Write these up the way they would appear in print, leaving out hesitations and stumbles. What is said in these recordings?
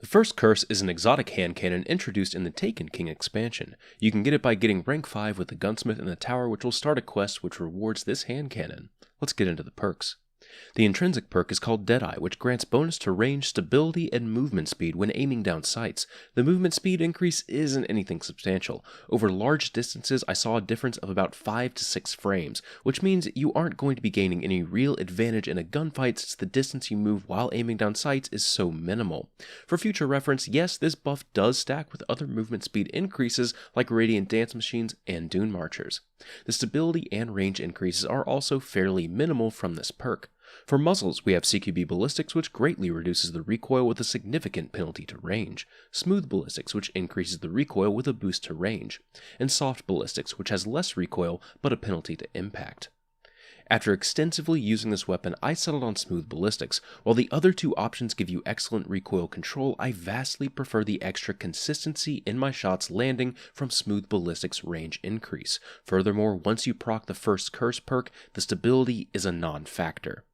The first curse is an exotic hand cannon introduced in the Taken King expansion. You can get it by getting rank 5 with the gunsmith in the tower, which will start a quest which rewards this hand cannon. Let's get into the perks. The intrinsic perk is called Deadeye, which grants bonus to range, stability, and movement speed when aiming down sights. The movement speed increase isn't anything substantial. Over large distances, I saw a difference of about 5 to 6 frames, which means you aren't going to be gaining any real advantage in a gunfight since the distance you move while aiming down sights is so minimal. For future reference, yes, this buff does stack with other movement speed increases like Radiant Dance Machines and Dune Marchers. The stability and range increases are also fairly minimal from this perk. For Muzzles, we have CQB Ballistics, which greatly reduces the recoil with a significant penalty to range, Smooth Ballistics, which increases the recoil with a boost to range, and Soft Ballistics, which has less recoil but a penalty to impact. After extensively using this weapon, I settled on Smooth Ballistics. While the other two options give you excellent recoil control, I vastly prefer the extra consistency in my shots landing from Smooth Ballistics' range increase. Furthermore, once you proc the first curse perk, the stability is a non-factor.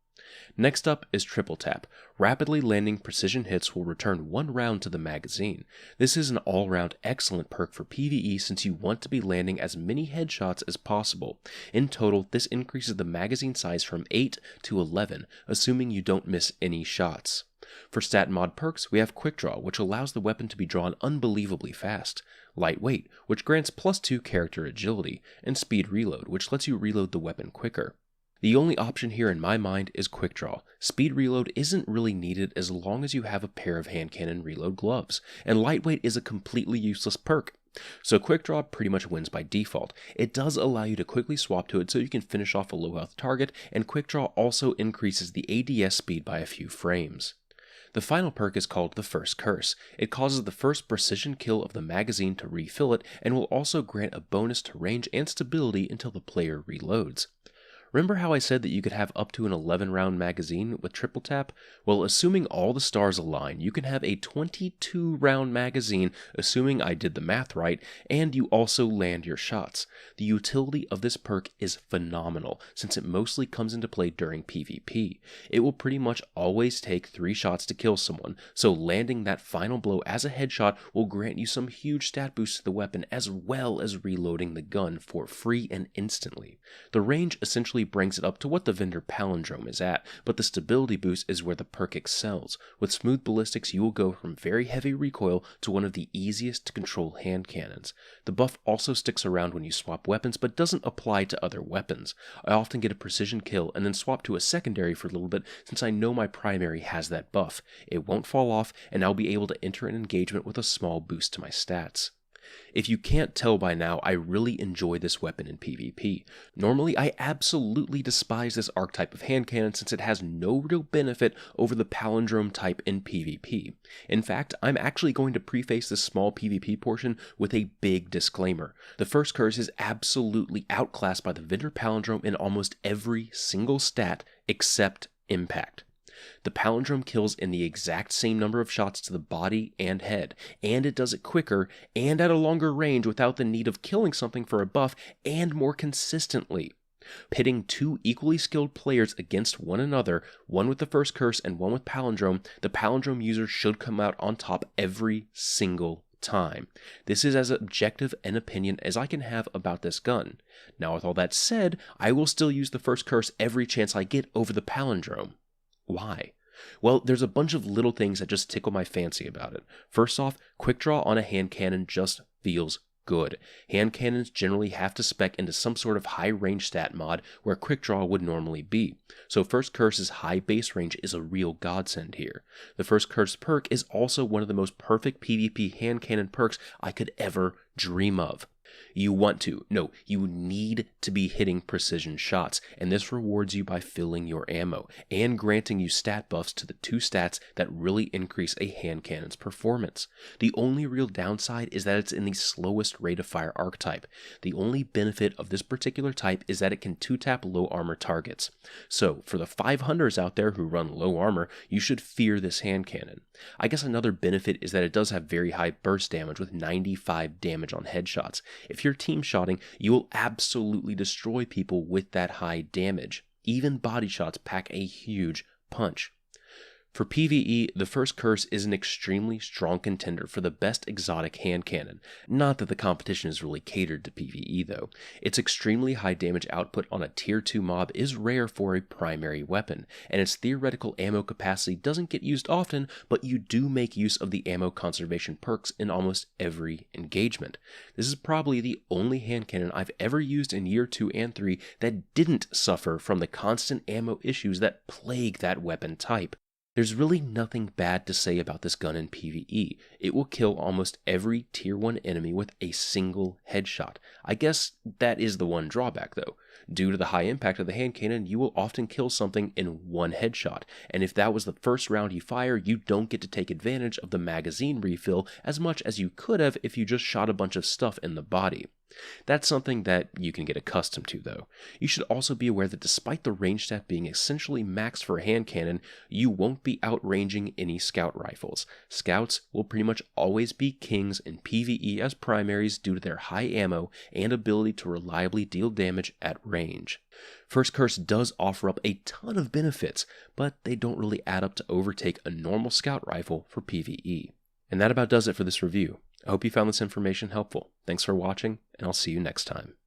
Next up is Triple Tap. Rapidly landing precision hits will return 1 round to the magazine. This is an all-round excellent perk for PvE since you want to be landing as many headshots as possible. In total, this increases the magazine size from 8 to 11, assuming you don't miss any shots. For stat mod perks, we have Quick Draw, which allows the weapon to be drawn unbelievably fast, Lightweight, which grants +2 character agility, and Speed Reload, which lets you reload the weapon quicker. The only option here in my mind is Quick Draw. Speed Reload isn't really needed as long as you have a pair of hand cannon reload gloves, and Lightweight is a completely useless perk. So Quick Draw pretty much wins by default. It does allow you to quickly swap to it so you can finish off a low health target, and Quick Draw also increases the ADS speed by a few frames. The final perk is called the First Curse. It causes the first precision kill of the magazine to refill it, and will also grant a bonus to range and stability until the player reloads. Remember how I said that you could have up to an 11-round magazine with Triple Tap? Well, assuming all the stars align, you can have a 22-round magazine, assuming I did the math right, and you also land your shots. The utility of this perk is phenomenal, since it mostly comes into play during PvP. It will pretty much always take 3 shots to kill someone, so landing that final blow as a headshot will grant you some huge stat boosts to the weapon as well as reloading the gun for free and instantly. The range essentially brings it up to what the vendor palindrome is at, but the stability boost is where the perk excels. With Smooth Ballistics, you will go from very heavy recoil to one of the easiest to control hand cannons. The buff also sticks around when you swap weapons, but doesn't apply to other weapons. I often get a precision kill and then swap to a secondary for a little bit since I know my primary has that buff. It won't fall off, and I'll be able to enter an engagement with a small boost to my stats. If you can't tell by now, I really enjoy this weapon in PvP. Normally, I absolutely despise this archetype of hand cannon since it has no real benefit over the palindrome type in PvP. In fact, I'm actually going to preface this small PvP portion with a big disclaimer. The First Curse is absolutely outclassed by the vendor palindrome in almost every single stat except impact. The palindrome kills in the exact same number of shots to the body and head, and it does it quicker and at a longer range without the need of killing something for a buff and more consistently. Pitting 2 equally skilled players against one another, one with the First Curse and one with palindrome, the palindrome user should come out on top every single time. This is as objective an opinion as I can have about this gun. Now, with all that said, I will still use the First Curse every chance I get over the palindrome. Why? Well, there's a bunch of little things that just tickle my fancy about it. First off, Quick Draw on a hand cannon just feels good. Hand cannons generally have to spec into some sort of high range stat mod where Quick Draw would normally be, so First Curse's high base range is a real godsend here. The First Curse perk is also one of the most perfect PvP hand cannon perks I could ever dream of. You need to be hitting precision shots, and this rewards you by filling your ammo, and granting you stat buffs to the 2 stats that really increase a hand cannon's performance. The only real downside is that it's in the slowest rate of fire archetype. The only benefit of this particular type is that it can 2-tap low armor targets. So, for the 500s out there who run low armor, you should fear this hand cannon. I guess another benefit is that it does have very high burst damage with 95 damage on headshots. If you're team shotting, you will absolutely destroy people with that high damage. Even body shots pack a huge punch. For PvE, the first curse is an extremely strong contender for the best exotic hand cannon. Not that the competition is really catered to PvE though. Its extremely high damage output on a tier 2 mob is rare for a primary weapon, and its theoretical ammo capacity doesn't get used often, but you do make use of the ammo conservation perks in almost every engagement. This is probably the only hand cannon I've ever used in year 2 and 3 that didn't suffer from the constant ammo issues that plague that weapon type. There's really nothing bad to say about this gun in PvE. It will kill almost every tier 1 enemy with a single headshot. I guess that is the one drawback though. Due to the high impact of the hand cannon, you will often kill something in one headshot, and if that was the first round you fire, you don't get to take advantage of the magazine refill as much as you could have if you just shot a bunch of stuff in the body. That's something that you can get accustomed to though. You should also be aware that despite the range stat being essentially maxed for a hand cannon, you won't be outranging any scout rifles. Scouts will pretty much always be kings in PvE as primaries due to their high ammo and ability to reliably deal damage at range. First Curse does offer up a ton of benefits, but they don't really add up to overtake a normal scout rifle for PvE. And that about does it for this review. I hope you found this information helpful. Thanks for watching, and I'll see you next time.